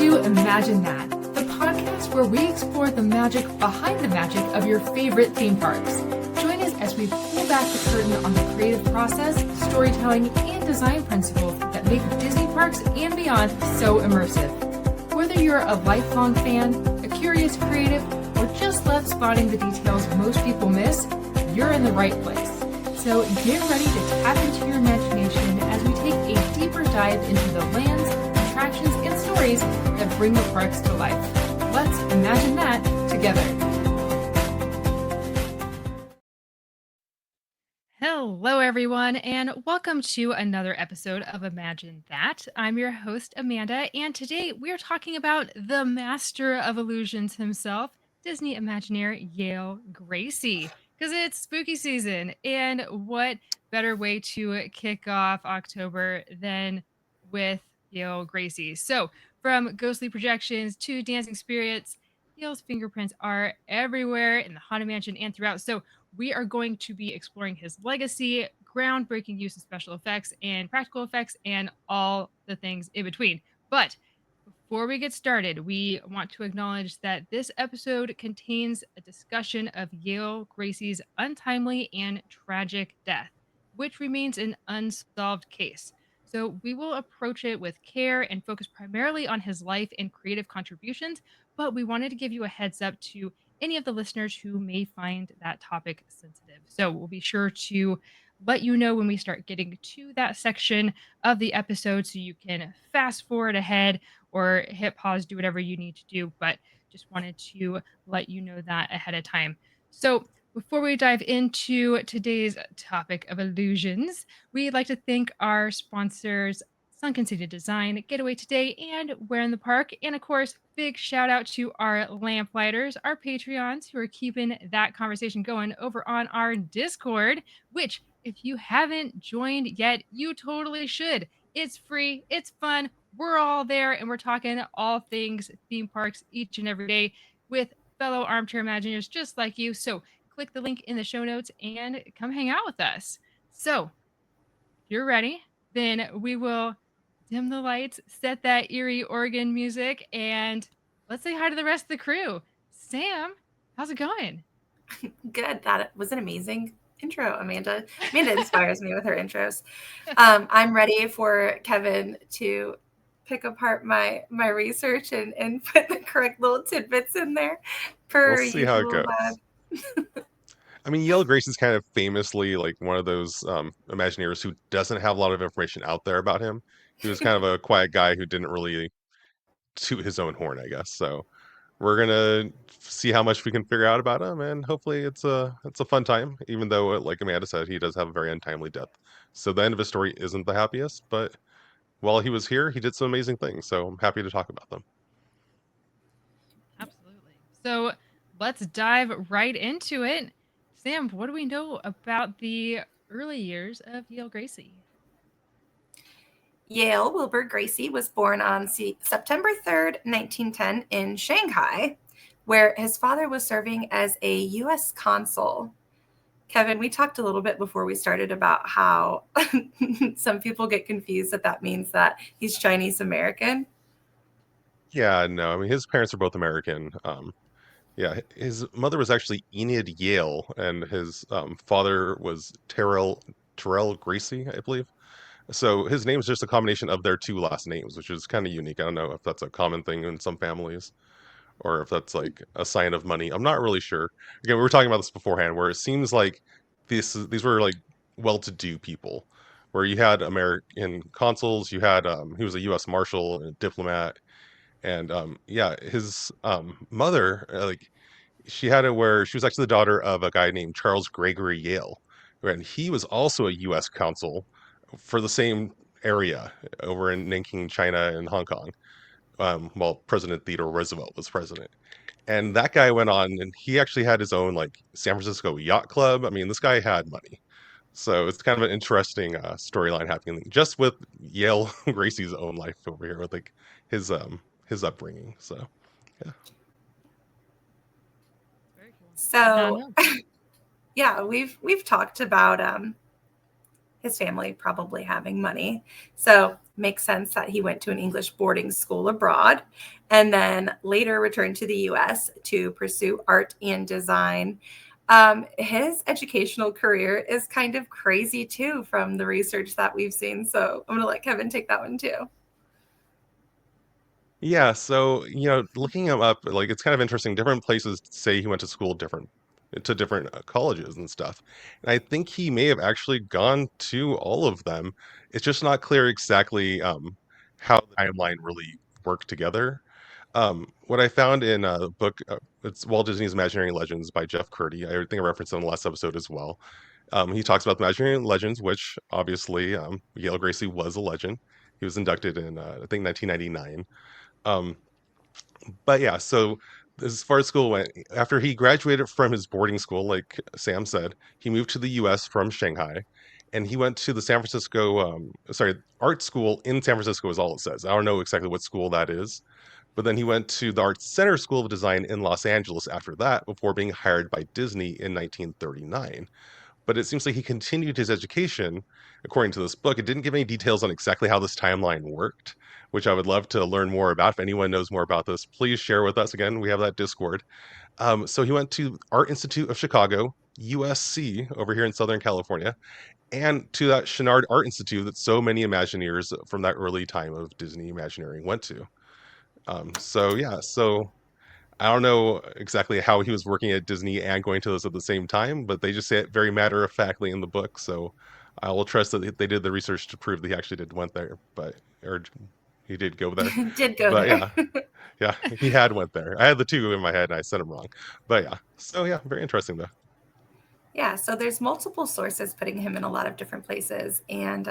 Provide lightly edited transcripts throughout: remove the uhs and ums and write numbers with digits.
to Imagine That, the podcast where we explore the magic behind the magic of your favorite theme parks. Join us as we pull back the curtain on the creative process, storytelling, and design principles that make Disney parks and beyond so immersive. Whether you're a lifelong fan, a curious creative, or just love spotting the details most people miss, you're in the right place. So get ready to tap into your imagination as we take a deeper dive into the lands, attractions, and stories that bring the parks to life. Let's imagine that together. Hello, everyone, and welcome to another episode of Imagine That. I'm your host, Amanda, and today we're talking about the master of illusions himself, Disney Imagineer Yale Gracey, because it's spooky season, and what better way to kick off October than with Yale Gracey? So, from ghostly projections to dancing spirits, Yale's fingerprints are everywhere in the Haunted Mansion and throughout. So, we are going to be exploring his legacy, groundbreaking use of special effects and practical effects, and all the things in between. But before we get started, we want to acknowledge that this episode contains a discussion of Yale Gracey's untimely and tragic death, which remains an unsolved case. So we will approach it with care and focus primarily on his life and creative contributions, but we wanted to give you a heads up to any of the listeners who may find that topic sensitive. So we'll be sure to let you know when we start getting to that section of the episode so you can fast forward ahead or hit pause, do whatever you need to do. But just wanted to let you know that ahead of time. So before we dive into today's topic of illusions, we'd like to thank our sponsors, Sunken City Design, Getaway Today, and Where in the Park. And of course, big shout out to our lamplighters, our Patreons, who are keeping that conversation going over on our Discord, which, if you haven't joined yet, you totally should. It's free, it's fun, we're all there, and we're talking all things theme parks each and every day with fellow armchair imagineers just like you. So click the link in the show notes and come hang out with us. So if you're ready, then we will dim the lights, set that eerie organ music, and let's say hi to the rest of the crew. Sam, how's it going? Good. That was an amazing intro, Amanda. Amanda inspires me with her intros. I'm ready for Kevin to pick apart my research and put the correct little tidbits in there per We'll see how it usual. goes. I mean, Yale Gracey's kind of famously like one of those Imagineers who doesn't have a lot of information out there about him. He was kind of a quiet guy who didn't really toot his own horn, I guess. So we're gonna see how much we can figure out about him, and hopefully it's a fun time. Even though, like Amanda said, he does have a very untimely death. So the end of his story isn't the happiest, but while he was here, he did some amazing things. So I'm happy to talk about them. Absolutely. So let's dive right into it. Sam, what do we know about the early years of Yale Gracey? Yale Wilbur Gracey was born on September 3rd, 1910 in Shanghai, where his father was serving as a U.S. consul. Kevin, we talked a little bit before we started about how some people get confused that means that he's Chinese American. Yeah, no, I mean his parents are both American. Yeah, his mother was actually Enid Yale, and his father was Terrell Gracey, I believe. So his name's just a combination of their two last names, which is kind of unique. I don't know if that's a common thing in some families or if that's like a sign of money. I'm not really sure. Again, we were talking about this beforehand, where it seems like these were like well-to-do people, where you had American consuls, you had he was a U.S. marshal and a diplomat, and yeah, his mother like she had it where she was actually the daughter of a guy named Charles Gregory Yale, and he was also a U.S. consul for the same area over in Nanking, China, and Hong Kong, while President Theodore Roosevelt was president. And that guy went on, and he actually had his own like San Francisco yacht club. I mean, this guy had money, so it's kind of an interesting storyline happening just with Yale Gracey's own life over here with like his upbringing. So yeah. Very cool. So, yeah, we've talked about his family probably having money. So makes sense that he went to an English boarding school abroad and then later returned to the US to pursue art and design. His educational career is kind of crazy too from the research that we've seen. So I'm going to let Kevin take that one too. Yeah, so looking him up, like it's kind of interesting. Different places say he went to school different colleges and stuff. And I think he may have actually gone to all of them. It's just not clear exactly how the timeline really worked together. What I found in a book, it's Walt Disney's Imagineering Legends by Jeff Curdy. I think I referenced it in the last episode as well. He talks about the Imagineering Legends, which obviously Yale Gracey was a legend. He was inducted in I think 1999. Um, but yeah, so as far as school went, after he graduated from his boarding school, like Sam said, he moved to the US from Shanghai and he went to the San Francisco, art school in San Francisco is all it says. I don't know exactly what school that is. But then he went to the Art Center School of Design in Los Angeles after that before being hired by Disney in 1939. But it seems like he continued his education, according to this book. It didn't give any details on exactly how this timeline worked, which I would love to learn more about. If anyone knows more about this, please share with us. Again, we have that Discord. So he went to Art Institute of Chicago, USC, over here in Southern California, and to that Chenard Art Institute that so many Imagineers from that early time of Disney Imagineering went to. So yeah, so I don't know exactly how he was working at Disney and going to those at the same time, but they just say it very matter of factly in the book. So I will trust that they did the research to prove that he actually did went there, or he did go there. Did go But there. yeah, yeah, he had went there. I had the two in my head and I said them wrong. But yeah, so yeah, very interesting though. Yeah, so there's multiple sources putting him in a lot of different places. And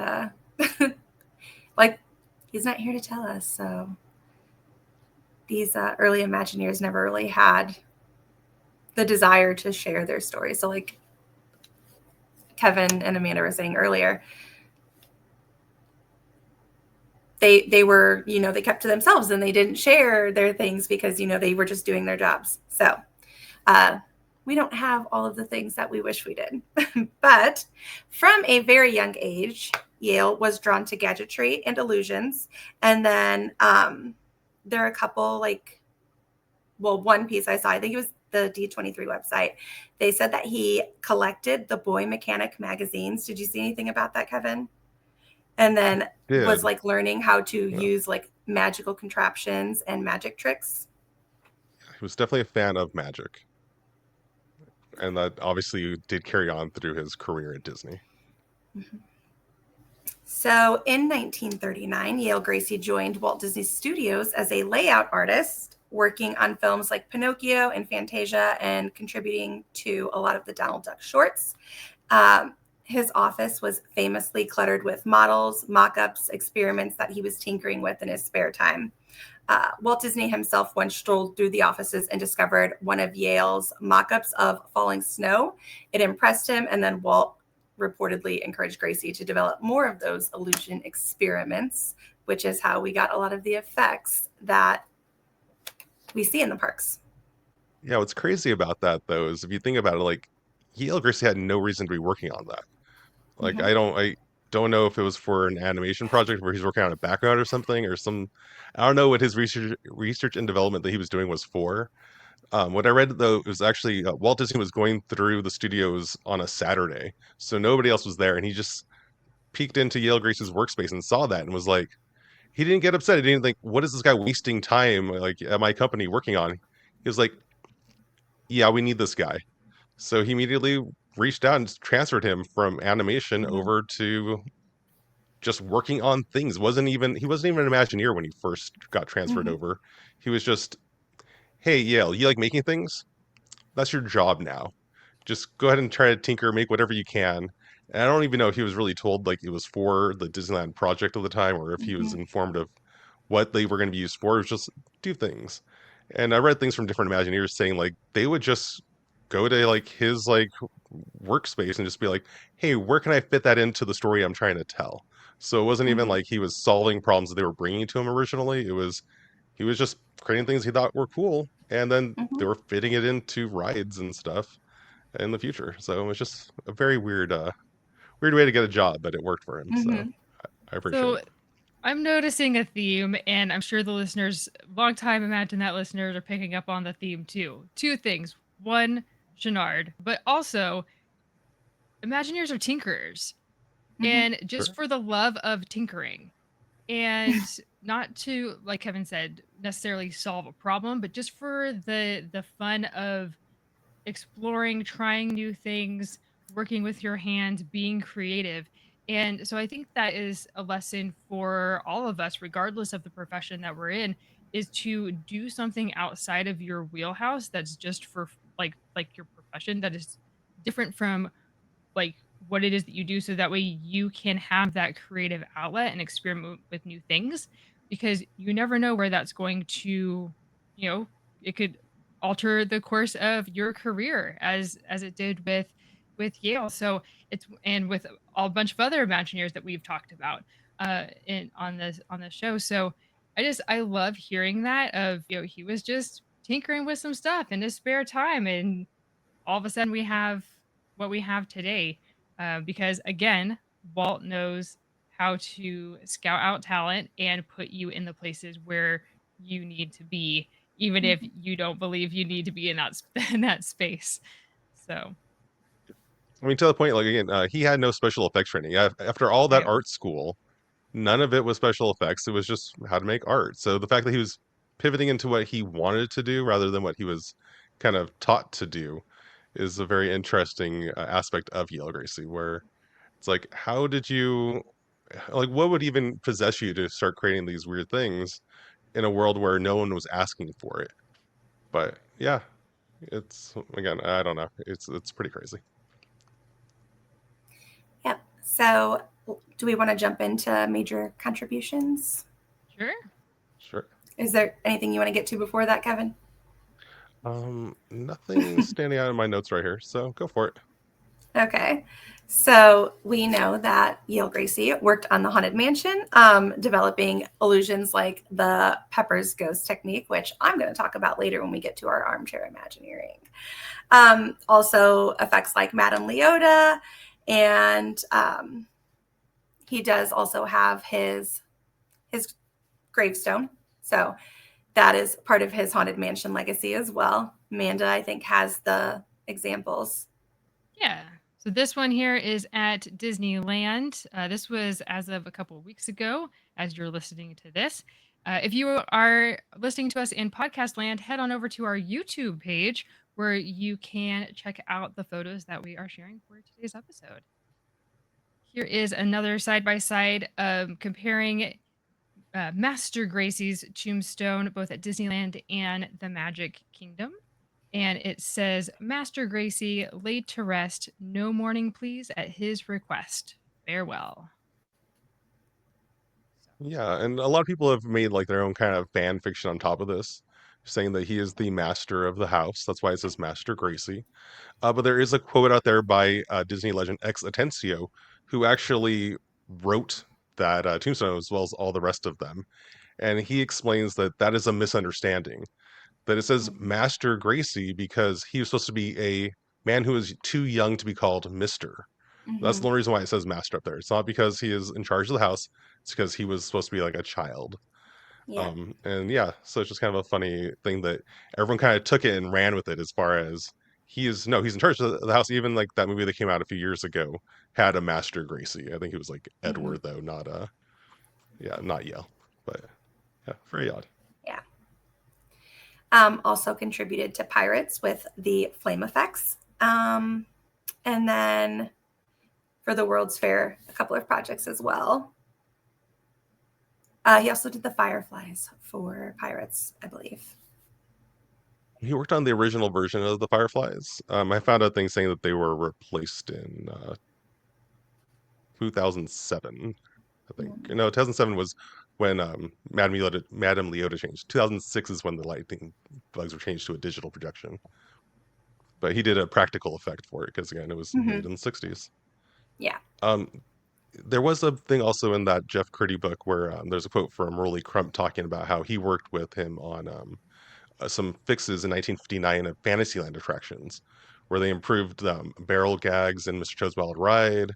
like, he's not here to tell us. So these early Imagineers never really had the desire to share their story. So like Kevin and Amanda were saying earlier, they were, they kept to themselves and they didn't share their things because, they were just doing their jobs. So we don't have all of the things that we wish we did. But from a very young age, Yale was drawn to gadgetry and illusions. And then there are a couple one piece I saw, I think it was the D23 website. They said that he collected the Boy Mechanic magazines. Did you see anything about that, Kevin? And then was Did learning how to yeah. use magical contraptions and magic tricks. He was definitely a fan of magic. And that obviously did carry on through his career at Disney. Mm-hmm. So in 1939, Yale Gracey joined Walt Disney Studios as a layout artist, working on films like Pinocchio and Fantasia and contributing to a lot of the Donald Duck shorts. His office was famously cluttered with models, mock-ups, experiments that he was tinkering with in his spare time. Walt Disney himself once strolled through the offices and discovered one of Yale's mock-ups of falling snow. It impressed him, and then Walt reportedly encouraged Gracey to develop more of those illusion experiments, which is how we got a lot of the effects that we see in the parks. Yeah, what's crazy about that though is if you think about it, like Yale Gracey had no reason to be working on that. Like Mm-hmm. I don't know if it was for an animation project where he's working on a background or something or some I don't know what his research and development that he was doing was for. What I read though was actually Walt Disney was going through the studios on a Saturday, so nobody else was there, and he just peeked into Yale Gracey's workspace and saw that and was like, he didn't get upset. He didn't think, what is this guy wasting time like at my company working on? He was like, yeah, we need this guy. So he immediately reached out and transferred him from animation Mm-hmm. over to just working on things. He wasn't even an Imagineer when he first got transferred Mm-hmm. over. He was just, hey, Yale, you like making things? That's your job now. Just go ahead and try to tinker, make whatever you can. And I don't even know if he was really told like it was for the Disneyland project of the time or if he was Mm-hmm. informed of what they were going to be used for. It was just do things. And I read things from different Imagineers saying like they would just go to like his like workspace and just be like, hey, where can I fit that into the story I'm trying to tell? So it wasn't even Mm-hmm. like he was solving problems that they were bringing to him originally. It was he was just creating things he thought were cool, and then Mm-hmm. they were fitting it into rides and stuff in the future. So it was just a very weird way to get a job, but it worked for him. So Mm-hmm. I appreciate So it. I'm noticing a theme, and I'm sure the listeners, longtime Imagine That listeners, are picking up on the theme too. Two things. One, Chenard, but also Imagineers are tinkerers, Mhm. and just Sure. for the love of tinkering. And not to, like Kevin said, necessarily solve a problem, but just for the fun of exploring, trying new things, working with your hands, being creative. And so I think that is a lesson for all of us, regardless of the profession that we're in, is to do something outside of your wheelhouse that's just for like your profession, that is different from like what it is that you do, so that way you can have that creative outlet and experiment with new things, because you never know where that's going to, it could alter the course of your career as it did with Yale. So it's, and with a bunch of other Imagineers that we've talked about in on this show. So I love hearing that of, he was just tinkering with some stuff in his spare time, and all of a sudden we have what we have today. Because again, Walt knows how to scout out talent and put you in the places where you need to be, even if Mhm. you don't believe you need to be in in that space. So I mean, to the point, like again, he had no special effects training. After all that right. art school, none of it was special effects. It was just how to make art. So the fact that he was pivoting into what he wanted to do rather than what he was kind of taught to do is a very interesting aspect of Yale Gracie, where it's like, how did you, like, what would even possess you to start creating these weird things in a world where no one was asking for it? But yeah, it's again, I don't know. It's pretty crazy. Yep. So, do we want to jump into major contributions? Sure. Sure. Is there anything you want to get to before that, Kevin? Nothing standing out in my notes right here, so go for it. Okay. So we know that Yale Gracey worked on the Haunted Mansion, developing illusions like the Pepper's Ghost technique, which I'm going to talk about later when we get to our Armchair Imagineering. Also, effects like Madame Leota, and he does also have his gravestone. So that is part of his Haunted Mansion legacy as well. Amanda, I think, has the examples. Yeah. So this one here is at Disneyland. This was as of a couple of weeks ago, as you're listening to this. If you are listening to us in podcast land, head on over to our YouTube page where you can check out the photos that we are sharing for today's episode. Here is another side by side comparing Master Gracie's tombstone both at Disneyland and the Magic Kingdom. And it says, Master Gracey laid to rest, no mourning please at his request. Farewell. So, Yeah, and a lot of people have made like their own kind of fan fiction on top of this, saying that he is the master of the house. That's why it says Master Gracie. But there is a quote out there by Disney legend Ex Atencio, who actually wrote that tombstone as well as all the rest of them. And he explains that that is a misunderstanding. That it says Mhm. Master Gracie because he was supposed to be a man who is too young to be called Mister. That's the Mhm. only reason why it says Master up there. It's not because he is in charge of the house. It's because he was supposed to be like a child. Yeah. And yeah, so it's just kind of a funny thing that everyone kind of took it and ran with it as far as he's in charge of the house. Even like that movie that came out a few years ago had a Master Gracie. I think it was like Mhm. Edward though, not not Yale. But yeah, very odd. Yeah. Also contributed to Pirates with the flame effects. And then for the World's Fair, a couple of projects as well. He also did the Fireflies for Pirates, I believe. He worked on the original version of the Fireflies. I found out things saying that they were replaced in 2007. I think Mm. no, 2007 was when Madame Leota changed. 2006 is when the lighting bugs were changed to a digital projection. But he did a practical effect for it because again, it was made Mhm. in the 60s. Yeah. Um, there was a thing also in that Jeff Curdy book where there's a quote from Rolly Crump talking about how he worked with him on some fixes in 1959 of Fantasyland attractions, where they improved barrel gags in Mr. Toad's Wild Ride,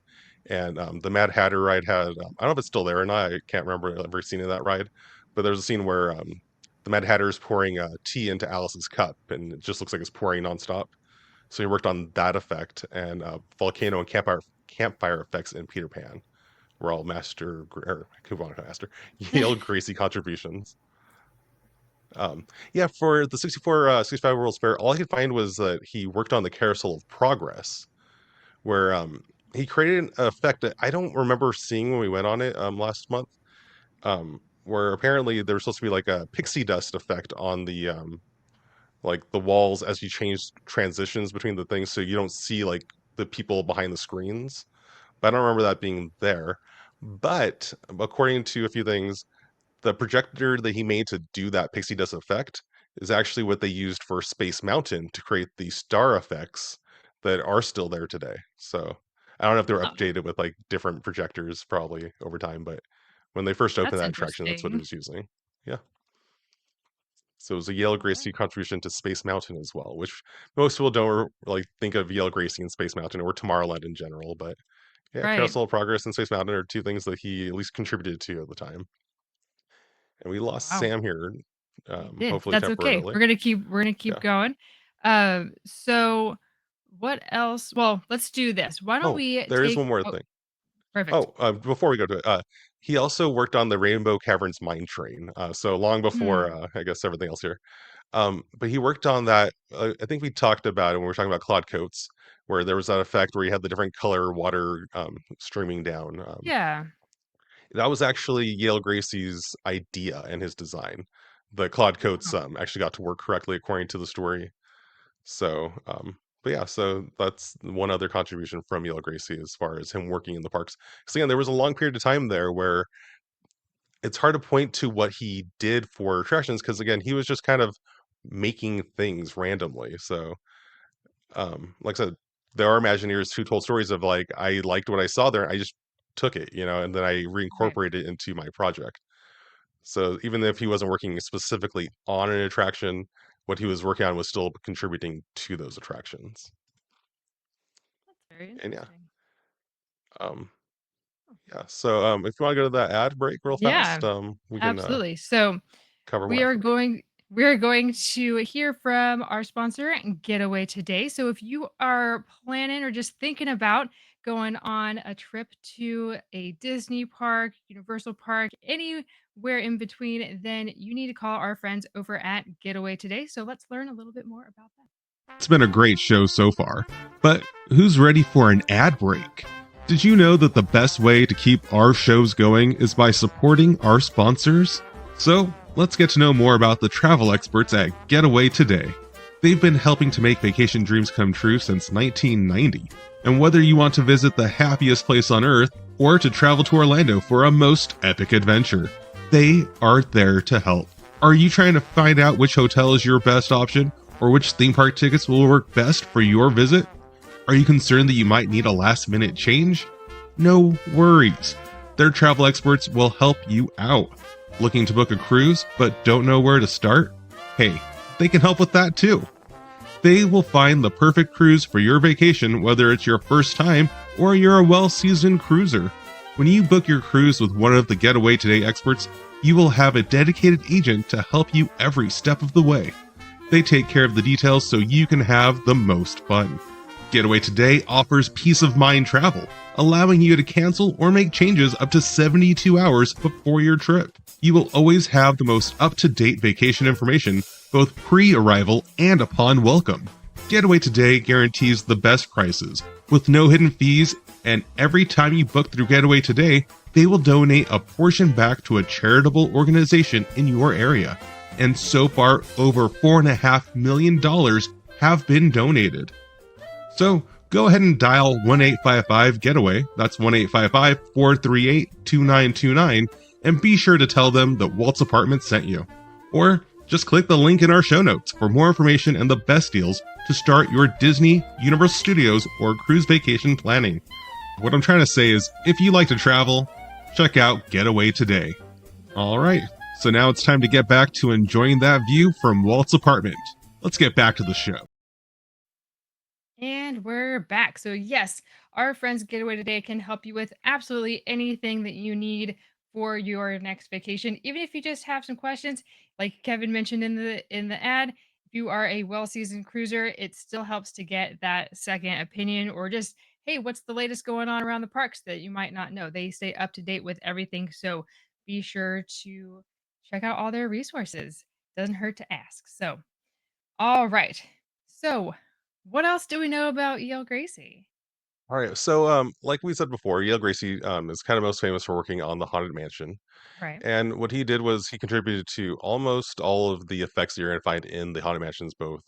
and the Mad Hatter ride had I don't know if it's still there or not. I can't remember ever seeing that ride, but there's a scene where the Mad Hatter is pouring tea into Alice's cup, and it just looks like it's pouring nonstop. So he worked on that effect, and volcano and campfire effects in Peter Pan were all coupon master Yale Gracey contributions. Yeah, for the 65 World's Fair, all I could find was that he worked on the Carousel of Progress, where he created an effect that I don't remember seeing when we went on it last month, where apparently there was supposed to be like a pixie dust effect on the like the walls as you change transitions between the things, so you don't see like the people behind the screens. But I don't remember that being there. But according to a few things, the projector that he made to do that pixie dust effect is actually what they used for Space Mountain to create the star effects that are still there today. So I don't know if they were Oh, updated with like different projectors probably over time, but when they first opened that's that attraction, that's what it interesting. was using. Yeah. So it was a Yale All right. Gracey contribution to Space Mountain as well, which most people don't like think of Yale Gracey and Space Mountain or Tomorrowland in general, but yeah, Right. Carousel of Progress and Space Mountain are two things that he at least contributed to at the time. And we lost Wow. Sam here, We did. hopefully That's okay. temporarily. We're gonna keep Yeah. going. So what else? Well, let's do this. Why don't Oh, we there is take one more oh, thing. perfect. Oh, before we go to it, he also worked on the Rainbow Caverns mine train. So long before, Hmm. I guess everything else here. But he worked on that. I think we talked about it when we were talking about Claude Coates, where there was that effect where you had the different color water streaming down. Yeah. That was actually Yale Gracey's idea and his design. The Claude Coates Wow. actually got to work correctly according to the story. So, but yeah, so that's one other contribution from Yale Gracey as far as him working in the parks. Because again, there was a long period of time there where it's hard to point to what he did for attractions because again, he was just kind of making things randomly. So, like I said, there are Imagineers who told stories of like, I liked what I saw there, I just took it, and then I Right. reincorporated it into my project. So even if he wasn't working specifically on an attraction, what he was working on was still contributing to those attractions. That's very And yeah, interesting. um, yeah. So if you want to go to that ad break real Yeah, fast, we can absolutely. So cover more we are after. going we are going to hear from our sponsor, Getaway Today. So if you are planning or just thinking about going on a trip to a Disney park, Universal Park, anywhere in between, then you need to call our friends over at Getaway Today. So let's learn a little bit more about that. It's been a great show so far, but who's ready for an ad break? Did you know that the best way to keep our shows going is by supporting our sponsors? So, let's get to know more about the travel experts at Getaway Today. They've been helping to make vacation dreams come true since 1990. And whether you want to visit the happiest place on earth or to travel to Orlando for a most epic adventure, they are there to help. Are you trying to find out which hotel is your best option or which theme park tickets will work best for your visit? Are you concerned that you might need a last-minute change? No worries. Their travel experts will help you out. Looking to book a cruise but don't know where to start? Hey, they can help with that too. They will find the perfect cruise for your vacation, whether it's your first time or you're a well-seasoned cruiser. When you book your cruise with one of the Getaway Today experts, you will have a dedicated agent to help you every step of the way. They take care of the details so you can have the most fun. Getaway Today offers peace of mind travel, allowing you to cancel or make changes up to 72 hours before your trip. You will always have the most up-to-date vacation information, both pre-arrival and upon welcome. Getaway Today guarantees the best prices, with no hidden fees, and every time you book through Getaway Today, they will donate a portion back to a charitable organization in your area. And so far, over $4.5 million have been donated. So go ahead and dial 1-855-GETAWAY, that's 1-855-438-2929, and be sure to tell them that Walt's Apartment sent you. Or just click the link in our show notes for more information and the best deals to start your Disney, Universal Studios, or cruise vacation planning. What I'm trying to say is, if you like to travel, check out Getaway Today. All right, So now it's time to get back to enjoying that view from Walt's apartment. Let's get back to the show. And we're back. So, yes, our friends Getaway Today can help you with absolutely anything that you need for your next vacation. Even if you just have some questions, like Kevin mentioned in the ad, if you are a well-seasoned cruiser, it still helps to get that second opinion or just, hey, what's the latest going on around the parks that you might not know? They stay up to date with everything. So, be sure to check out all their resources. Doesn't hurt to ask. So, all right. So, what else do we know about Yale Gracey? All right. So, like we said before, Yale Gracey is kind of most famous for working on the Haunted Mansion. Right. And what he did was he contributed to almost all of the effects that you're going to find in the Haunted Mansions, both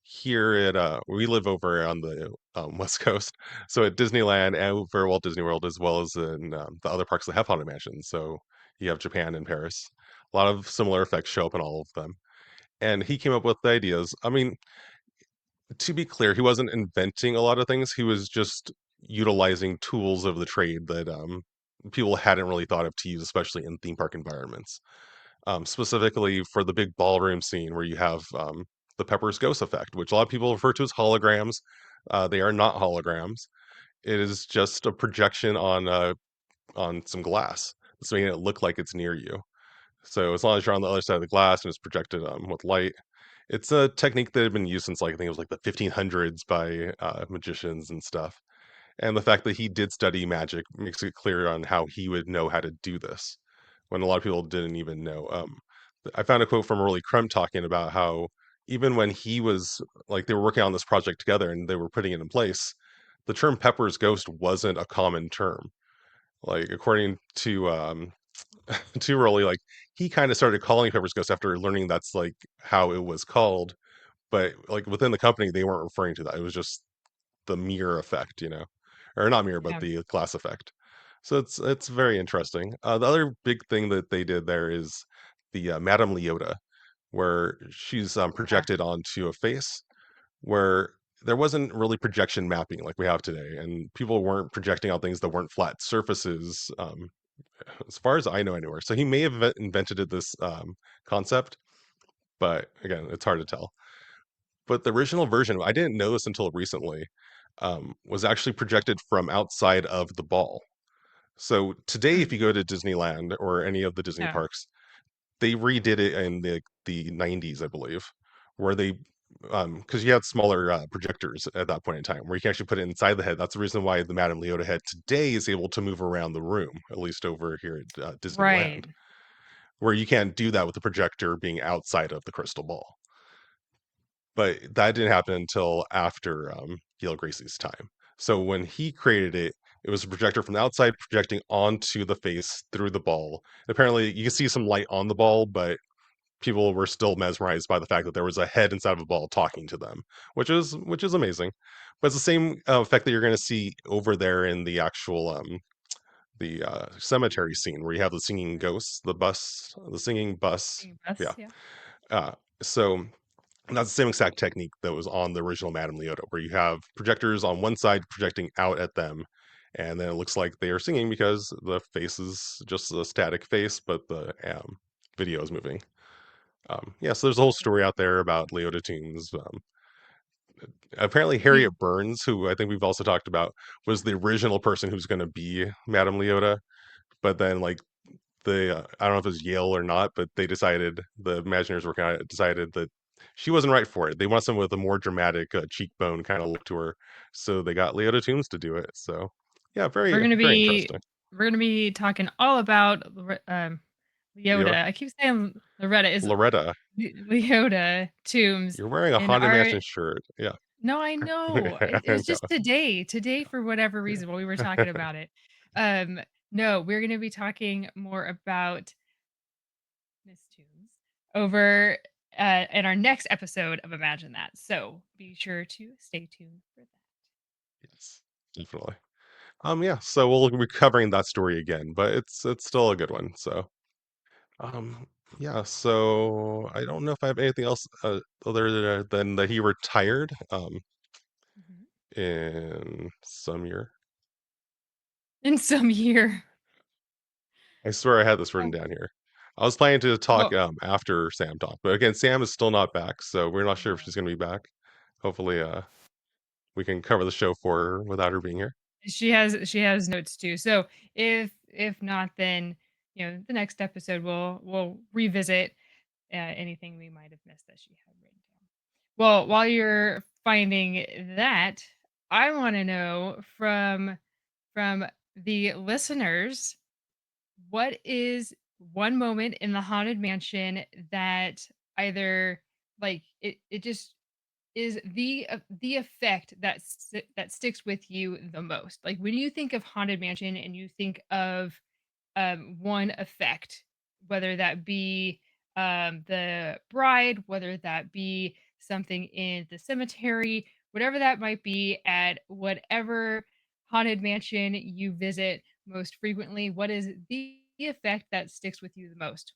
here at we live over on the West Coast, so at Disneyland and over Walt Disney World, as well as in the other parks that have Haunted Mansions. So you have Japan and Paris. A lot of similar effects show up in all of them. And he came up with the ideas. I mean, to be clear, he wasn't inventing a lot of things. He was just utilizing tools of the trade that people hadn't really thought of to use, especially in theme park environments. Specifically for the big ballroom scene where you have the Pepper's Ghost effect, which a lot of people refer to as holograms. They are not holograms. It is just a projection on some glass. It's making it look like it's near you. So as long as you're on the other side of the glass and it's projected with light, it's a technique that had been used since like I think it was like the 1500s by magicians and stuff. And the fact that he did study magic makes it clear on how he would know how to do this when a lot of people didn't even know. I found a quote from Early Crump talking about how even when he was like they were working on this project together and they were putting it in place, the term Pepper's Ghost wasn't a common term. Like according to to Rolly, like he kind of started calling Pepper's Ghost after learning that's like how it was called, but like within the company they weren't referring to that. It was just the mirror effect, or not mirror, but Yeah. the glass effect. So it's very interesting. The other big thing that they did there is the Madame Leota, where she's Okay. projected onto a face, where there wasn't really projection mapping like we have today, and people weren't projecting on things that weren't flat surfaces, as far as I know, anywhere. So he may have invented this concept, but again, it's hard to tell. But the original version, I didn't know this until recently, was actually projected from outside of the ball. So today, if Mm. you go to Disneyland or any of the Disney Yeah. parks, they redid it in the 90s, I believe, where they because you had smaller projectors at that point in time where you can actually put it inside the head. That's the reason why the Madame Leota head today is able to move around the room, at least over here at Disneyland, Right. where you can't do that with the projector being outside of the crystal ball. But that didn't happen until after Gil Gracie's time. So when he created it, it was a projector from the outside projecting onto the face through the ball. Apparently, you can see some light on the ball, but people were still mesmerized by the fact that there was a head inside of a ball talking to them, which is amazing. But it's the same effect that you're going to see over there in the actual the cemetery scene where you have the singing ghosts, the singing bus. Singing bus. Yeah. Yeah. Uh, so and that's the same exact technique that was on the original Madame Leota, where you have projectors on one side projecting out at them, and then it looks like they are singing because the face is just a static face, but the video is moving. Yeah, so there's a whole story out there about Leota tunes. Apparently, We. Harriet Burns, who I think we've also talked about, was the original person who's going to be Madame Leota, but then like I don't know if it was Yale or not, but the Imagineers working on it decided that she wasn't right for it. They want someone with a more dramatic cheekbone kind of look to her, so they got Leota Toombs to do it. So yeah, We're very gonna very be interesting. we're gonna be talking all about Leota, Leota. I keep saying Loretta is Loretta, Leota tombs you're wearing a in Haunted our. Mansion shirt. Yeah, No, I know. It I was know. just today for whatever reason while we were talking about it. Um, no, we're gonna be talking more about Miss Tombs over in our next episode of Imagine That. So be sure to stay tuned for that. Yes, definitely. Yeah, so we'll be covering that story again, but it's still a good one. So Um, yeah, so I don't know if I have anything else other than that he retired Mhm. in some year. In some year. I swear I had this written Oh, down here. I was planning to talk Well, after Sam talked, but again, Sam is still not back, so we're not sure if no. she's going to be back. Hopefully, we can cover the show for her without her being here. She has notes too. So if not, then the next episode we'll revisit anything we might have missed that she had written down. Well, while you're finding that, I want to know from the listeners, what is one moment in the haunted mansion that either like it just is the effect that sticks with you the most? Like when you think of haunted mansion and you think of one effect, whether that be the bride, whether that be something in the cemetery, whatever that might be, at whatever haunted mansion you visit most frequently, what is the effect that sticks with you the most?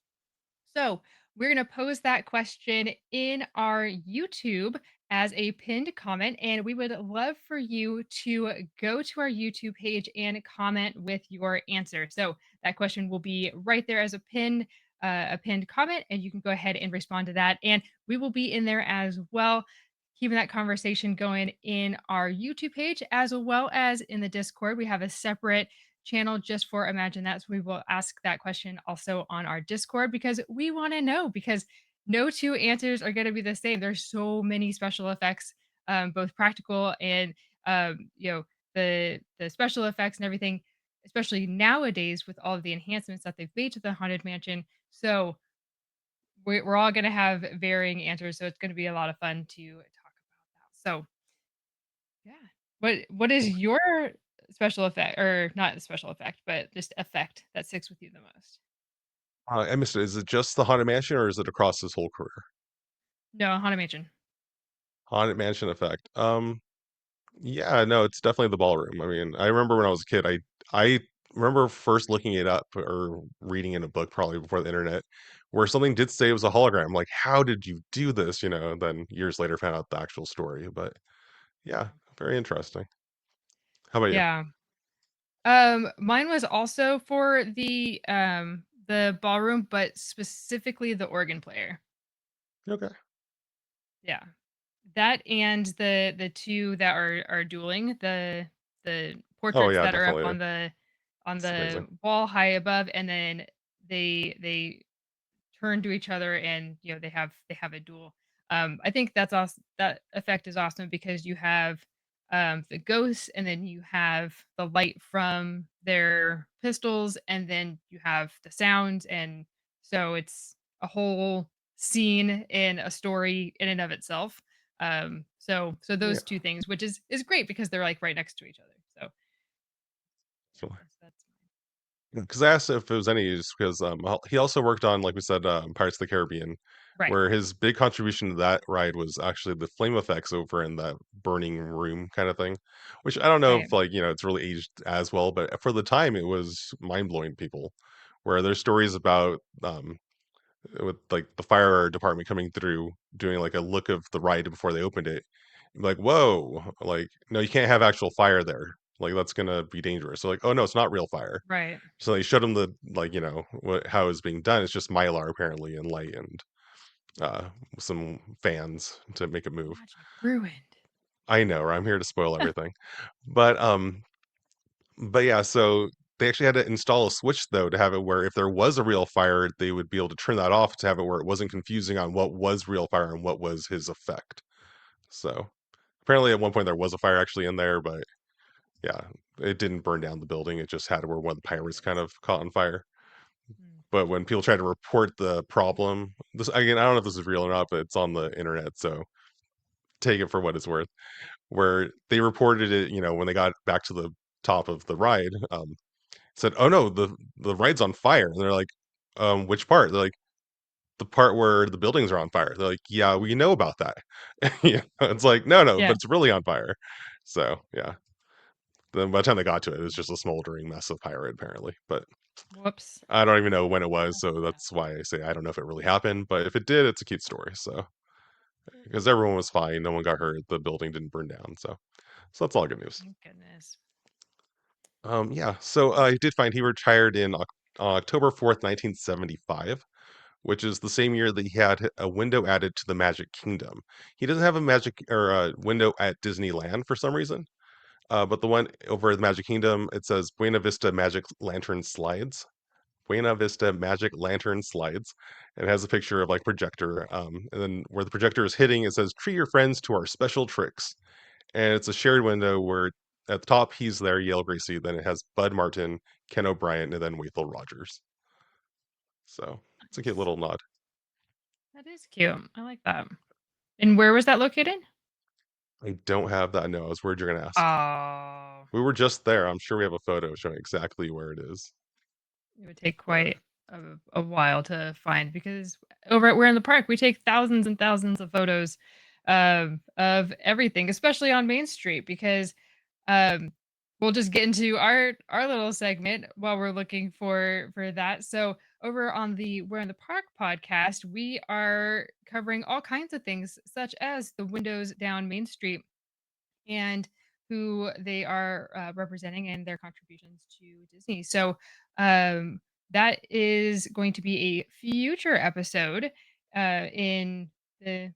So we're going to pose that question in our YouTube as a pinned comment, and we would love for you to go to our YouTube page and comment with your answer. So that question will be right there as a pinned comment, and you can go ahead and respond to that, and we will be in there as well, keeping that conversation going in our YouTube page as well as in the Discord. We have a separate channel just for Imagine That. So we will ask that question also on our Discord because we want to know, because no two answers are going to be the same. There's so many special effects, both practical and the special effects and everything, especially nowadays with all of the enhancements that they've made to the Haunted Mansion. So we're all going to have varying answers. So it's going to be a lot of fun to talk about that. So yeah. What is your special effect, or not special effect, but just effect that sticks with you the most? I missed it. Is it just the Haunted Mansion, or is it across his whole career? No, Haunted Mansion. Haunted Mansion effect. Yeah, no, it's definitely the ballroom. I mean, I remember when I was a kid, I remember first looking it up or reading in a book probably before the internet, where something did say it was a hologram. I'm like, how did you do this? Then years later found out the actual story. But yeah, very interesting. How about you? Yeah. Mine was also for the ballroom, but specifically the organ player. Okay. Yeah. That and the two that are dueling, the Oh portraits yeah, that are up definitely. on It's amazing. the wall high above, and then they turn to each other, and they have a duel. I think that's awesome. That effect is awesome because you have the ghosts, and then you have the light from their pistols, and then you have the sound, and so it's a whole scene in a story in and of itself. So Yeah. those two things, which is great because they're like right next to each other. So that's Because I asked if it was any use because he also worked on, like we said, Pirates of the Caribbean, right, where his big contribution to that ride was actually the flame effects over in that burning room kind of thing, which I don't know right, if it's really aged as well, but for the time it was mind blowing to people. Where there's stories about with like the fire department coming through doing like a look of the ride before they opened it, like whoa, like no, you can't have actual fire there. Like that's gonna be dangerous. So like, oh no, it's not real fire. right. So they showed him the how it's being done. It's just mylar apparently and light and uh some fans to make it move. Magic ruined. I know, right? I'm here to spoil everything. But yeah, so they actually had to install a switch though to have it where if there was a real fire, they would be able to turn that off to have it where it wasn't confusing on what was real fire and what was his effect. So apparently at one point there was a fire actually in there, but yeah, it didn't burn down the building. It just had where one of the pirates kind of caught on fire. Mm. But when people try to report the problem, this again, I don't know if this is real or not, but it's on the internet, so take it for what it's worth. Where they reported it, when they got back to the top of the ride, said, "Oh no, the ride's on fire." And they're like, which part?" They're like, "The part where the buildings are on fire." They're like, "Yeah, we know about that." It's like, "No, no, Yeah. but it's really on fire." So yeah. Then by the time they got to it, it was just a smoldering mess of pirate apparently. But Whoops. I don't even know when it was, That's so sad. that's why I say I don't know if it really happened, but if it did, it's a cute story. So because everyone was fine, no one got hurt, the building didn't burn down, so that's all good news. Thank goodness. Yeah. So I did find he retired in on October 4th, 1975, which is the same year that he had a window added to the Magic Kingdom. He doesn't have a magic or a window at Disneyland for some reason, but the one over at the Magic Kingdom, it says Buena Vista Magic Lantern Slides. Buena Vista Magic Lantern Slides. And it has a picture of like projector. And then where the projector is hitting, it says treat your friends to our special tricks. And it's a shared window where at the top he's there, Yale Gracey. Then it has Bud Martin, Ken O'Brien, and then Wathel Rogers. So it's a cute Nice. little nod. That is cute. I like that. And where was that located? I don't have that. No, I was worried you're gonna ask. Oh, We were just there. I'm sure we have a photo showing exactly where it is. it would take But quite a while to find because over at We're in the Park, we take thousands and thousands of photos of everything, especially on Main Street, because um, we'll just get into our little segment while we're looking for that. So over on the We're in the Park podcast, we are covering all kinds of things, such as the windows down Main Street and who they are representing and their contributions to Disney. So um, that is going to be a future episode in the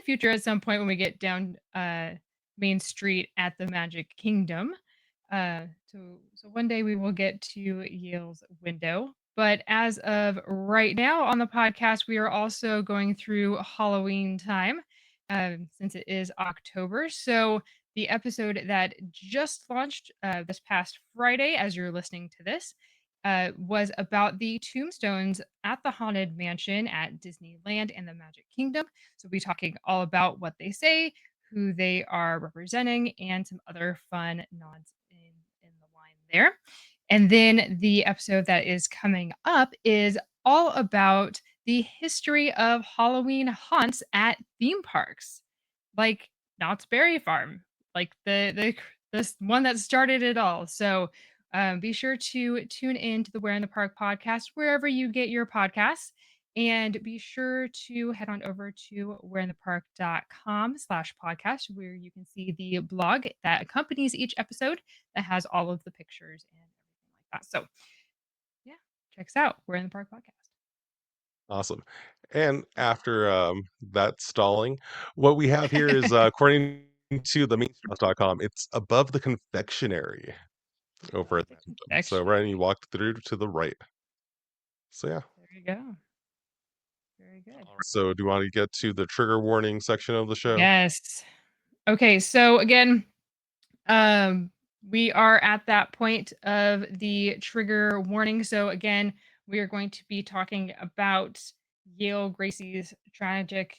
future at some point when we get down Main Street at the Magic Kingdom. So one day we will get to Yale's window. But as of right now on the podcast, we are also going through Halloween time since it is October. So the episode that just launched this past Friday, as you're listening to this, was about the tombstones at the Haunted Mansion at Disneyland and the Magic Kingdom. So we'll be talking all about what they say, who they are representing, and some other fun nods in the line there. And then the episode that is coming up is all about the history of Halloween haunts at theme parks, like Knott's Berry Farm, like the this one that started it all. So be sure to tune in to the Where in the Park podcast wherever you get your podcasts. And be sure to head on over to whereinthepark.com/podcast, where you can see the blog that accompanies each episode that has all of the pictures and everything like that. So, yeah, check us out. We're in the Park podcast. awesome. And after that stalling, what we have here is according to the mainstream.com, it's above the confectionery over Love at the the Hampton. So right, you confectionery. walked through to the right. So yeah. There you go. Very good. So do you want to get to the trigger warning section of the show? Yes. Okay, so again, um, we are at that point of the trigger warning. So again, we are going to be talking about Yale Gracey's tragic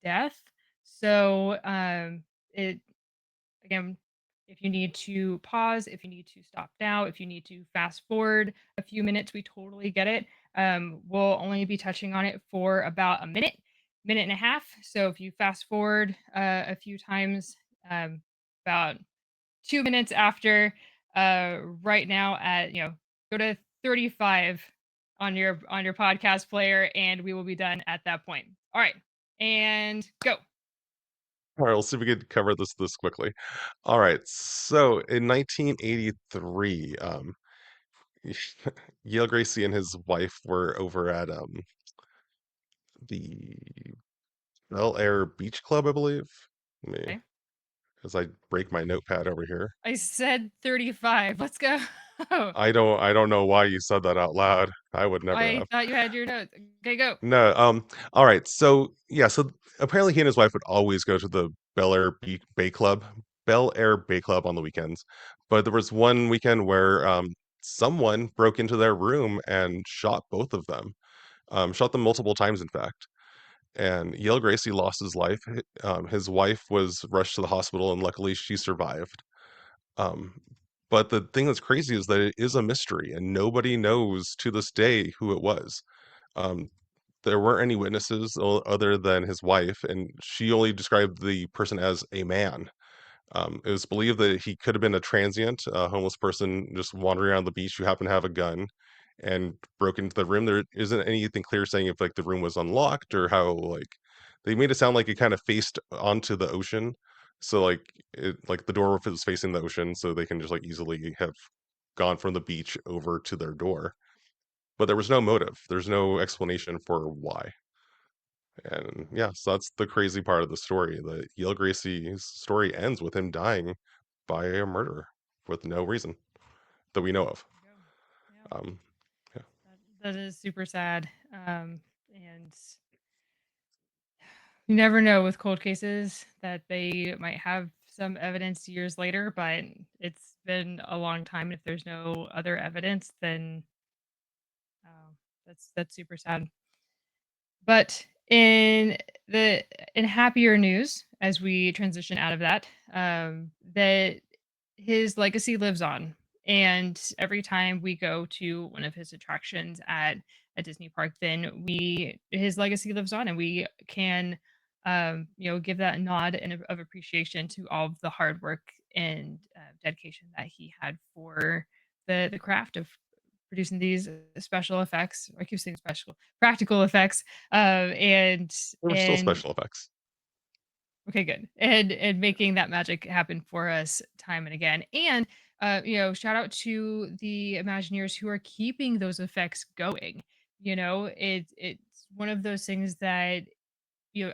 death. So it again, if you need to pause, if you need to stop now, if you need to fast forward a few minutes, we totally get it. We'll only be touching on it for about a minute, minute and a half. So if you fast forward a few times, about 2 minutes after, right now at go to 35 on your podcast player, and we will be done at that point. All right, and go. All right, we'll see if we can cover this quickly. All right, so in 1983, Yale Gracey and his wife were over at the Bel Air Beach Club, I believe. Let me, Okay. as I break my notepad over here. I said 35. Let's go. I don't know why you said that out loud. I would never I have. thought you had your notes. Okay, go. No, all right. So yeah, so apparently he and his wife would always go to the Bel Air Bay Club on the weekends. But there was one weekend where someone broke into their room and shot both of them. Shot them multiple times, in fact. And Yale Gracey lost his life. His wife was rushed to the hospital, and luckily she survived. Um, but the thing that's crazy is that it is a mystery, and nobody knows to this day who it was. Um, there weren't any witnesses other than his wife, and she only described the person as a man. It was believed that he could have been a transient, a homeless person just wandering around the beach who happened to have a gun and broke into the room. There isn't anything clear saying if like the room was unlocked or how like they made it sound like it kind of faced onto the ocean. So like the door was facing the ocean, so they can just like easily have gone from the beach over to their door. But there was no motive. There's no explanation for why. And yeah, so that's the crazy part of the story. The Yale Gracey's story ends with him dying by a murderer with no reason that we know of. There you go. Yeah, Um, yeah, that is super sad. And you never know with cold cases that they might have some evidence years later, but it's been a long time. If there's no other evidence, then oh, that's super sad. But in happier news, as we transition out of that, that his legacy lives on, and every time we go to one of his attractions at a Disney park, then we his legacy lives on, and we can, give that nod and of appreciation to all of the hard work and dedication that he had for the craft of producing these special effects. I keep saying special, practical effects, and there were still and special effects. okay, good. And making that magic happen for us time and again. And shout out to the Imagineers who are keeping those effects going. It's one of those things that,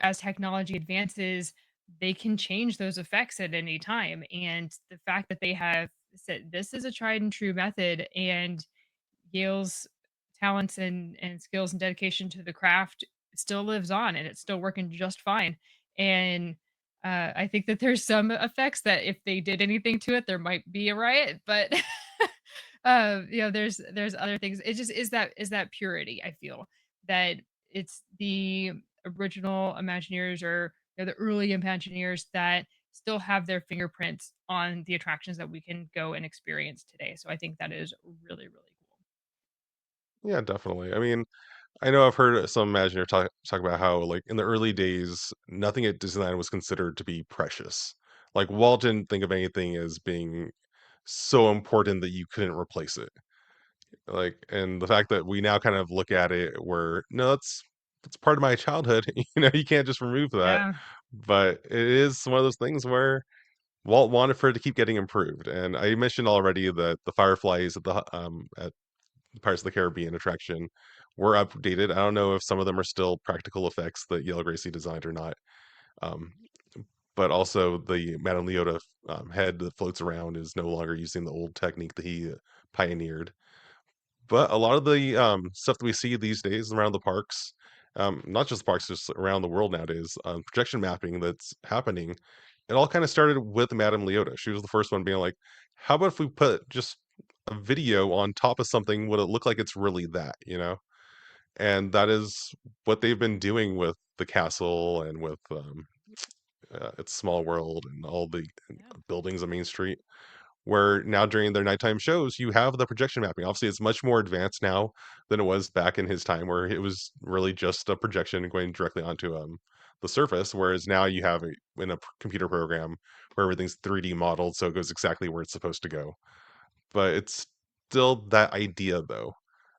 as technology advances, they can change those effects at any time. And the fact that they have said this is a tried and true method, and Yale's talents and skills and dedication to the craft still lives on, and it's still working just fine. And I think that there's some effects that if they did anything to it, there might be a riot. But there's other things. It just is that purity. I feel that it's the original Imagineers, or the early Imagineers, that still have their fingerprints on the attractions that we can go and experience today. So I think that is really, really cool. Yeah, definitely. I mean, I know I've heard some Imagineer talk about how, like, in the early days, nothing at Disneyland was considered to be precious. Like, Walt didn't think of anything as being so important that you couldn't replace it. Like, and the fact that we now kind of look at it where, no, that's part of my childhood. You can't just remove that. Yeah. But it is one of those things where Walt wanted for it to keep getting improved. And I mentioned already that the fireflies at Pirates of the Caribbean attraction were updated. I don't know if some of them are still practical effects that Yale Gracie designed or not. Um, but also the Madame Leota head that floats around is no longer using the old technique that he pioneered. But a lot of the stuff that we see these days around the parks, not just parks, just around the world nowadays, projection mapping that's happening, it all kind of started with Madame Leota. She was the first one being like, how about if we put just a video on top of something? Would it look like it's really that? And that is what they've been doing with the castle and with It's Small World and all the Yeah. buildings on Main Street, where now during their nighttime shows, you have the projection mapping. Obviously, it's much more advanced now than it was back in his time, where it was really just a projection going directly onto the surface. Whereas now you have it in a computer program where everything's 3D modeled, so it goes exactly where it's supposed to go. But it's still that idea, though.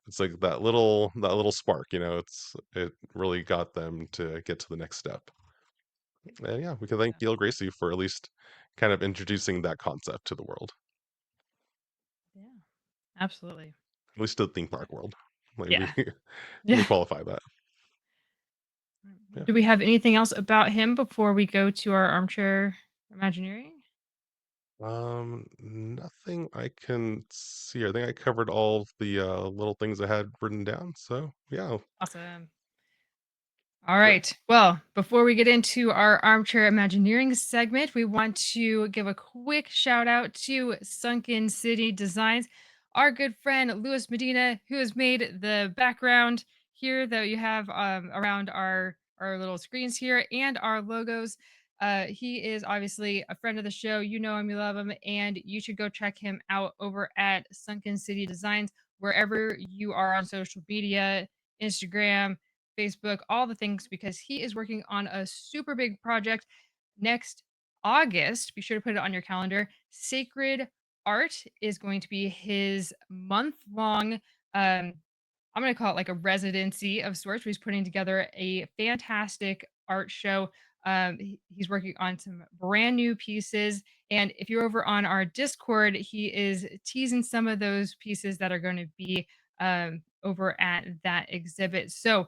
It's like that little spark, it really got them to get to the next step. And yeah, we can thank Yeah. Neil Gracie for at least kind of introducing that concept to the world, Yeah. Absolutely. at least to the theme Uh, park world. Like we Yeah. let me Yeah. qualify that. Yeah. Do we have anything else about him before we go to our armchair Imagineering? Nothing I can see. I think I covered all of the little things I had written down. So yeah, Awesome. All great. right. Well, before we get into our armchair Imagineering segment, we want to give a quick shout out to Sunken City Designs, our good friend Louis Medina, who has made the background here that you have around our little screens here and our logos. He is obviously a friend of the show. You know him, you love him, and you should go check him out over at Sunken City Designs wherever you are on social media, Instagram, Facebook, all the things, because he is working on a super big project next August. Be sure to put it on your calendar. Sacred Art is going to be his month long, I'm going to call it like a residency of sorts, where he's putting together a fantastic art show He's working on some brand new pieces. And if you're over on our Discord, he is teasing some of those pieces that are going to be over at that exhibit. So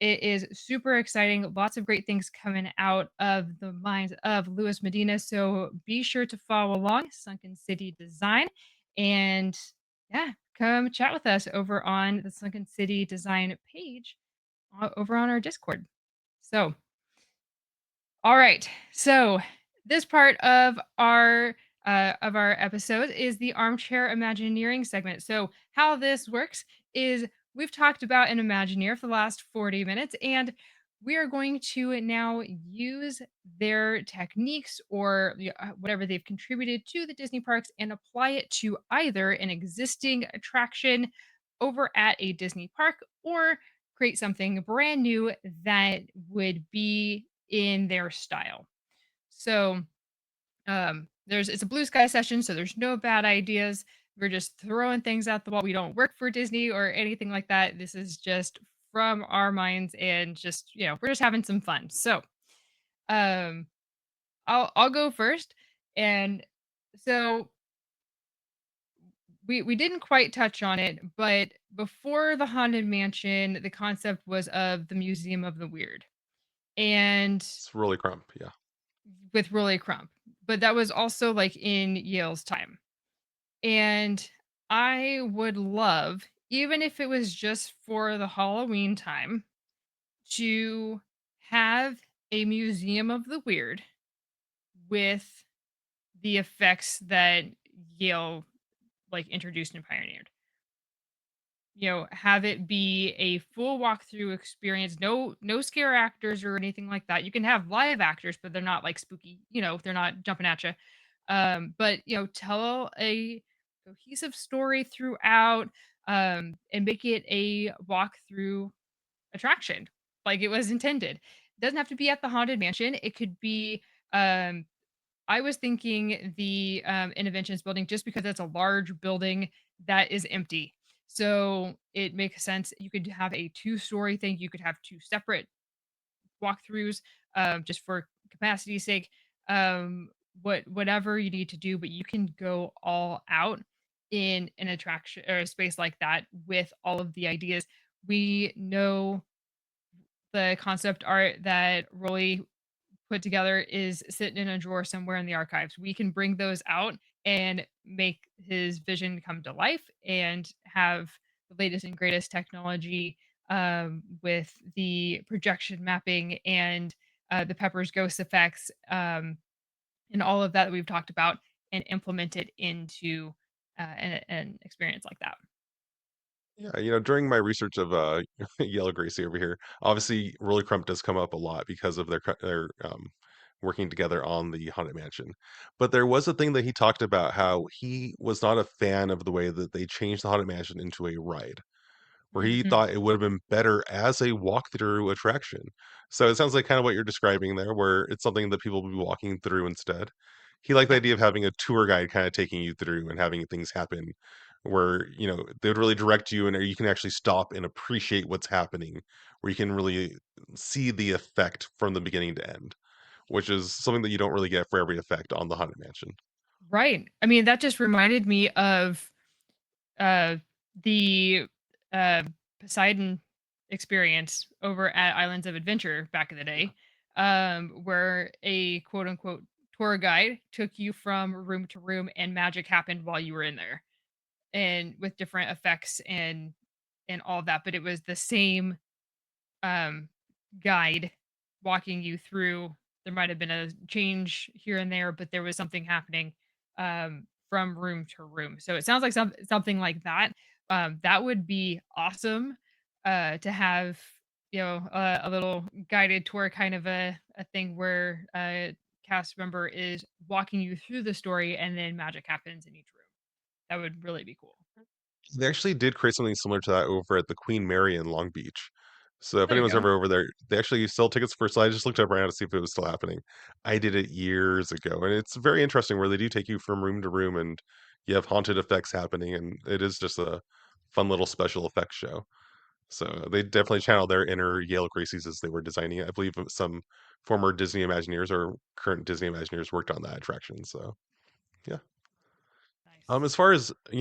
it is super exciting. Lots of great things coming out of the minds of Luis Medina. So be sure to follow along Sunken City Design. And yeah, come chat with us over on the Sunken City Design page over on our Discord. So, all right. So this part of our episode is the Armchair Imagineering segment. So how this works is we've talked about an Imagineer for the last 40 minutes, and we are going to now use their techniques or whatever they've contributed to the Disney parks and apply it to either an existing attraction over at a Disney park or create something brand new that would be in their style. So there's it's a blue sky session, so there's no bad ideas. We're just throwing things at the wall. We don't work for Disney or anything like that. This is just from our minds and just, we're just having some fun. So um I'll go first. And so we didn't quite touch on it, but before the Haunted Mansion, the concept was of the Museum of the Weird. And It's really crump. Yeah. with Rolly Crump. But that was also like in Yale's time. And I would love, even if it was just for the Halloween time, to have a museum of the weird with the effects that Yale like introduced and pioneered. Have it be a full walkthrough experience. No scare actors or anything like that. You can have live actors, but they're not like spooky, they're not jumping at you. But tell a cohesive story throughout, and make it a walkthrough attraction like it was intended. It doesn't have to be at the Haunted Mansion. It could be I was thinking the Interventions building just because it's a large building that is empty. So it makes sense. You could have a two-story thing. You could have two separate walkthroughs, just for capacity's sake. Whatever you need to do, but you can go all out in an attraction or a space like that with all of the ideas. We know the concept art that Roy put together is sitting in a drawer somewhere in the archives. We can bring those out and make his vision come to life and have the latest and greatest technology, with the projection mapping and the Pepper's ghost effects, and all of that we've talked about, and implement it into an experience like that. Yeah, during my research of Yale Gracey over here, obviously Rolly Crump does come up a lot because of their working together on the Haunted Mansion. But there was a thing that he talked about how he was not a fan of the way that they changed the Haunted Mansion into a ride, where he Mhm. thought it would have been better as a walkthrough attraction. So it sounds like kind of what you're describing there, where it's something that people will be walking through instead. He liked the Yeah. idea of having a tour guide kind of taking you through and having things happen where, they would really direct you and you can actually stop and appreciate what's happening, where you can really see the effect from the beginning to end, which is something that you don't really get for every effect on the Haunted Mansion. Right. I mean, that just reminded me of uh the uh Poseidon experience over at Islands of Adventure back in the Yeah. day, where a quote unquote tour guide took you from room to room and magic happened while you were in there, and with different effects and all of that, but it was the same um, guide walking you through. There might have been a change here and there, but there was something happening, from room to room. So it sounds like something like that. That would be awesome, to have, a little guided tour kind of a thing where a cast member is walking you through the story and then magic happens in each room. That would really be cool. They actually did create something similar to that over at the Queen Mary in Long Beach. So if There you anyone's go. ever over there, they actually sell tickets for. So I just looked up right now to see if it was still happening. I did it years ago, and it's very interesting where they do take you from room to room, and you have haunted effects happening, and it is just a fun little special effects show. So they definitely channeled their inner Yale Gracies as they were designing it. I believe some former Disney Imagineers or current Disney Imagineers worked on that attraction. So yeah. Nice. As far as I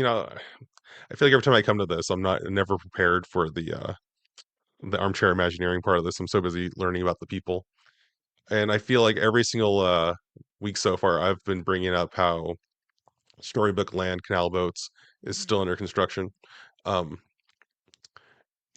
feel like every time I come to this, I'm not never prepared for the armchair imagineering part of this. I'm so busy learning about the people, and I feel like every single week so far, I've been bringing up how Storybook Land Canal Boats is Mhm. still under construction. Um,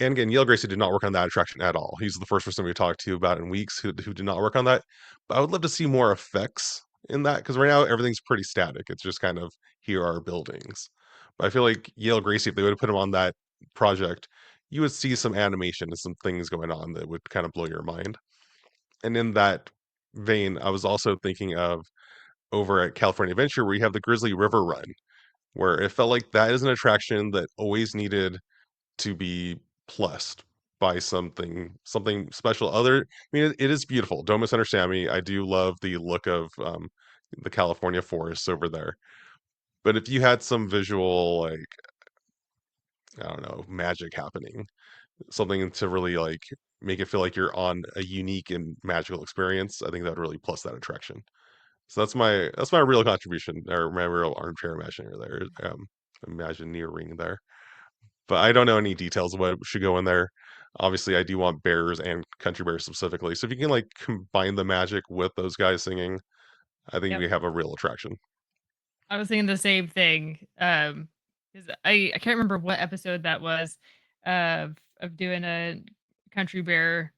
and again, Yale Gracie did not work on that attraction at all. He's the first person we talked to about in weeks who did not work on that. But I would love to see more effects in that because right now everything's pretty static. It's just kind of here are buildings. But I feel like Yale Gracie, if they would have put him on that project, you would see some animation and some things going on that would kind of blow your mind. And in that vein, I was also thinking of over at California Adventure where you have the Grizzly River Run, where it felt like that is an attraction that always needed to be plussed by something special. I mean, it is beautiful. Don't misunderstand me. I do love the look of the California forests over there. But if you had some visual, like, I don't know, magic happening, something to really like make it feel like you're on a unique and magical experience, I think that would really plus that attraction. So that's my real contribution or my real armchair imagineer there, imagineering there. But I don't know any details of what should go in there. Obviously, I do want bears and country bears specifically. So if you can like combine the magic with those guys singing, I think Yep. we have a real attraction. I was thinking the same thing. 'Cause I can't remember what episode that was of doing a country bear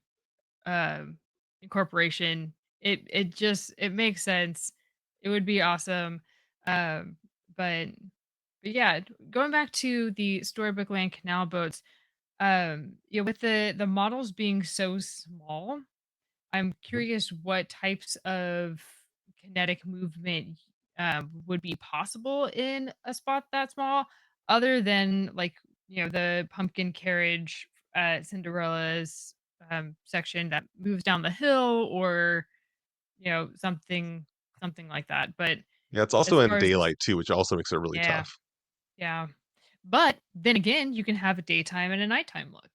incorporation. It just it makes sense. It would be awesome. Um, but but yeah, going back to the Storybook Land canal boats, yeah, with the models being so small, I'm Mhm. curious what types of kinetic movement would be possible in a spot that small, other than like the pumpkin carriage at Cinderella's section that moves down the hill, or something like that. But Yeah, it's as also in far as daylight too, which also makes it really yeah, tough. yeah. But then again, you can have a daytime and a nighttime look,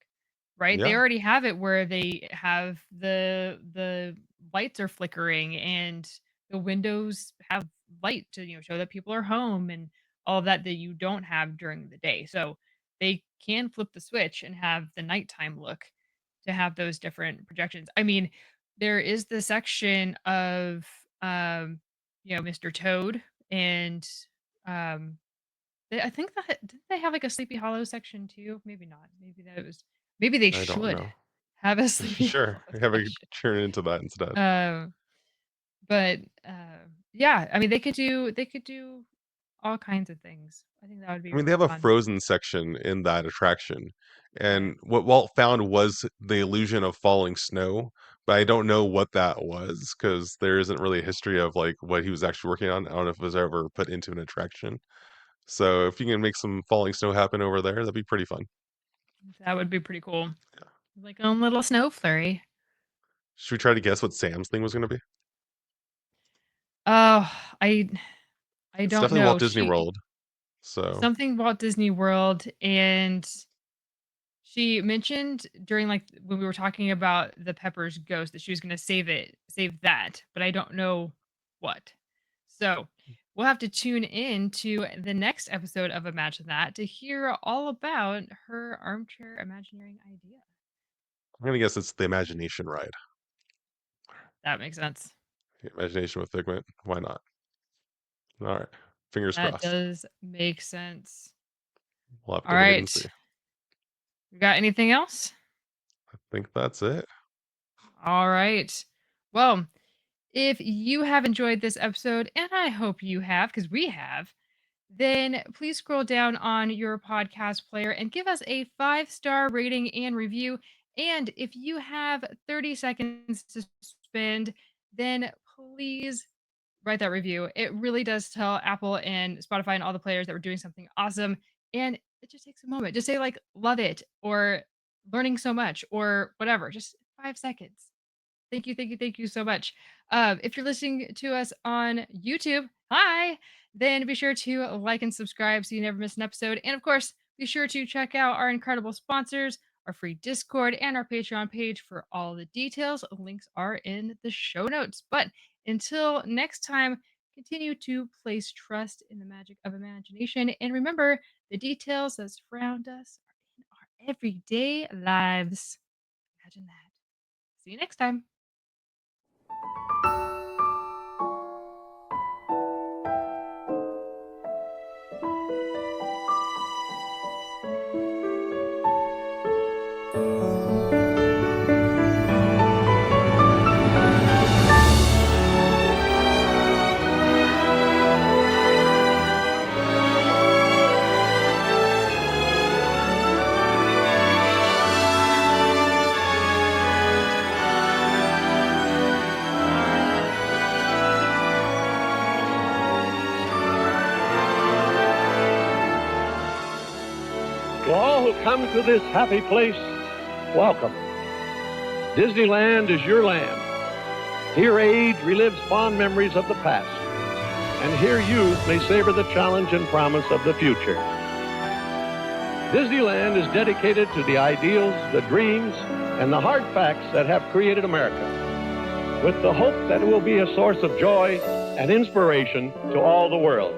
right? They Yeah, already have it where they have the lights are flickering and the windows have light to show that people are home, and all of that you don't have during the day. So they can flip the switch and have the nighttime look to have those different projections. I mean, there is the section of Mr. Toad and um I think that didn't they have, like, a Sleepy Hollow section too? Maybe not. Maybe they I don't should know. have a Sleepy Sure, Hollow have a section. turn into that instead. Um, but, yeah, I mean, they could do all kinds of things. I think that would be I mean, they really have a fun. frozen section in that attraction, Right. and what Walt found was the illusion of falling snow, but I don't know what that was because there isn't really a history of like what he was actually working on. I don't know if it was ever put into an attraction. So if you can make some falling snow happen over there, that'd be pretty fun. That would be pretty cool. Like a little snow flurry. Should we try to guess what Sam's thing was going to be? Oh, I It's don't definitely know. Walt Disney She World. So something Walt Disney World, and she mentioned during, like, when we were talking about the Pepper's ghost that she was gonna save that, but I don't know what. So, we'll have to tune in to the next episode of Imagine That to hear all about her armchair imagineering idea. I'm going to guess it's the Imagination ride. That makes sense. The Imagination with Figment. Why not? All right. Fingers That crossed. does make sense. We'll have to wait and see. Alright. You got anything else? I think that's it. Alright. Well, if you have enjoyed this episode, and I hope you have, because we have, then please scroll down on your podcast player and give us a 5-star rating and review. And if you have 30 seconds to spend, then please write that review. It really does tell Apple and Spotify and all the players that we're doing something awesome. And it just takes a moment. Just say, like, love it, or learning so much, or whatever. Just 5 seconds. Thank you so much. If you're listening to us on YouTube, hi, then be sure to like and subscribe so you never miss an episode. And of course, be sure to check out our incredible sponsors our free Discord, and our Patreon page for all the details. Links are in the show notes. But until next time, continue to place trust in the magic of imagination. And remember, the details that surround us are in our everyday lives. Imagine that. See you next time. To all who come to this happy place, welcome. Disneyland is your land. Here age relives fond memories of the past, and here youth may savor the challenge and promise of the future. Disneyland is dedicated to the ideals, the dreams, and the hard facts that have created America, with the hope that it will be a source of joy and inspiration to all the world.